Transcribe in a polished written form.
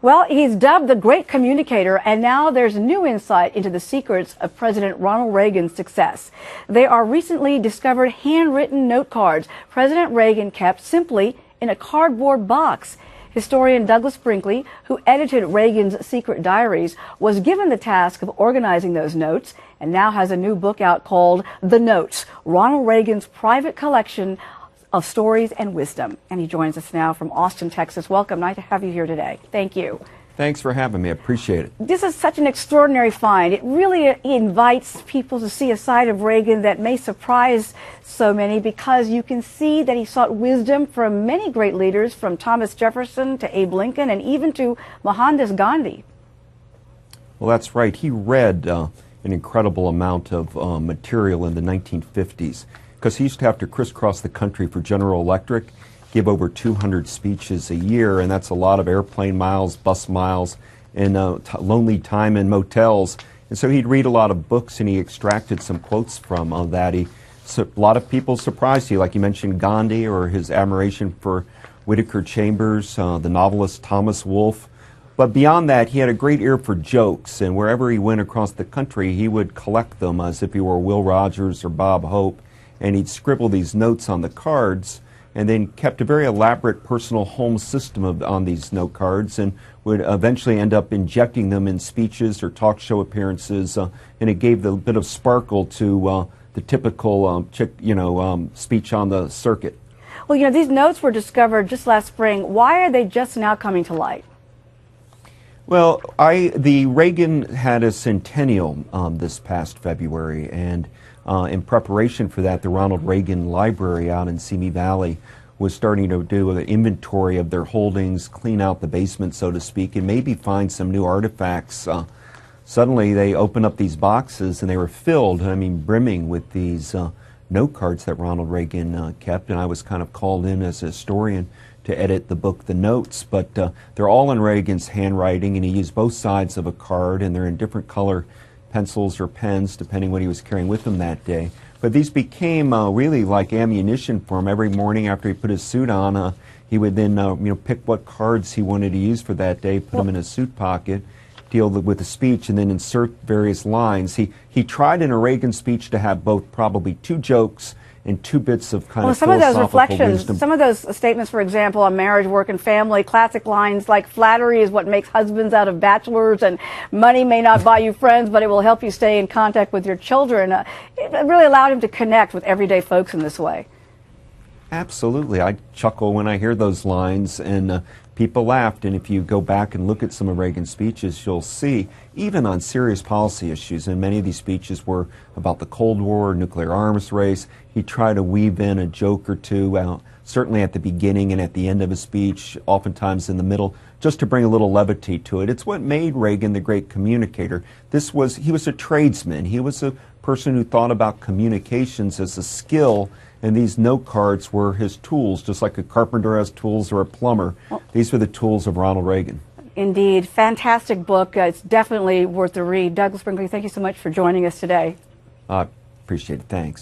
Well, he's dubbed the great communicator, and now there's new insight into the secrets of President Ronald Reagan's success. They are recently discovered handwritten note cards President Reagan kept simply in a cardboard box. Historian Douglas Brinkley, who edited Reagan's secret diaries, was given the task of organizing those notes and now has a new book out called The Notes, Ronald Reagan's private collection of stories and wisdom. And he joins us now from Austin, Texas. Welcome. Nice to have you here today. Thank you. Thanks for having me. I appreciate it. This is such an extraordinary find. It really invites people to see a side of Reagan that may surprise so many, because you can see that he sought wisdom from many great leaders, from Thomas Jefferson to Abe Lincoln and even to Mohandas Gandhi. Well, that's right. He read an incredible amount of material in the 1950s, because he used to have to crisscross the country for General Electric, give over 200 speeches a year, and that's a lot of airplane miles, bus miles, and lonely time in motels. And so he'd read a lot of books, and he extracted some quotes from that. A lot of people surprised you, like you mentioned Gandhi, or his admiration for Whittaker Chambers, the novelist Thomas Wolfe. But beyond that, he had a great ear for jokes, and wherever he went across the country, he would collect them as if he were Will Rogers or Bob Hope, and he'd scribble these notes on the cards, and then kept a very elaborate personal home system on these note cards, and would eventually end up injecting them in speeches or talk show appearances, and it gave a bit of sparkle to the typical speech on the circuit. Well, these notes were discovered just last spring. Why are they just now coming to light? Well, the Reagan had a centennial this past February, and in preparation for that, the Ronald Reagan Library out in Simi Valley was starting to do an inventory of their holdings, clean out the basement, so to speak, and maybe find some new artifacts. Suddenly, they opened up these boxes, and they were filled, brimming with these note cards that Ronald Reagan kept, and I was kind of called in as a historian to edit the book, The Notes, but they're all in Reagan's handwriting, and he used both sides of a card, and they're in different color pencils or pens, depending what he was carrying with him that day. But these became really like ammunition for him. Every morning after he put his suit on, he would then pick what cards he wanted to use for that day, put them in his suit pocket, deal with the speech, and then insert various lines. He tried in a Reagan speech to have both probably two jokes and two bits of kind of some of those reflections, wisdom. Some of those statements, for example, on marriage, work, and family, classic lines like flattery is what makes husbands out of bachelors, and money may not buy you friends, but it will help you stay in contact with your children. It really allowed him to connect with everyday folks in this way. Absolutely. I chuckle when I hear those lines, and people laughed. And if you go back and look at some of Reagan's speeches, you'll see, even on serious policy issues, and many of these speeches were about the Cold War, nuclear arms race, he tried to weave in a joke or two, certainly at the beginning and at the end of a speech, oftentimes in the middle, just to bring a little levity to it. It's what made Reagan the great communicator. He was a tradesman. He was a person who thought about communications as a skill, and these note cards were his tools, just like a carpenter has tools or a plumber. These were the tools of Ronald Reagan. Indeed. Fantastic book. It's definitely worth the read. Douglas Brinkley, thank you so much for joining us today. Appreciate it. Thanks.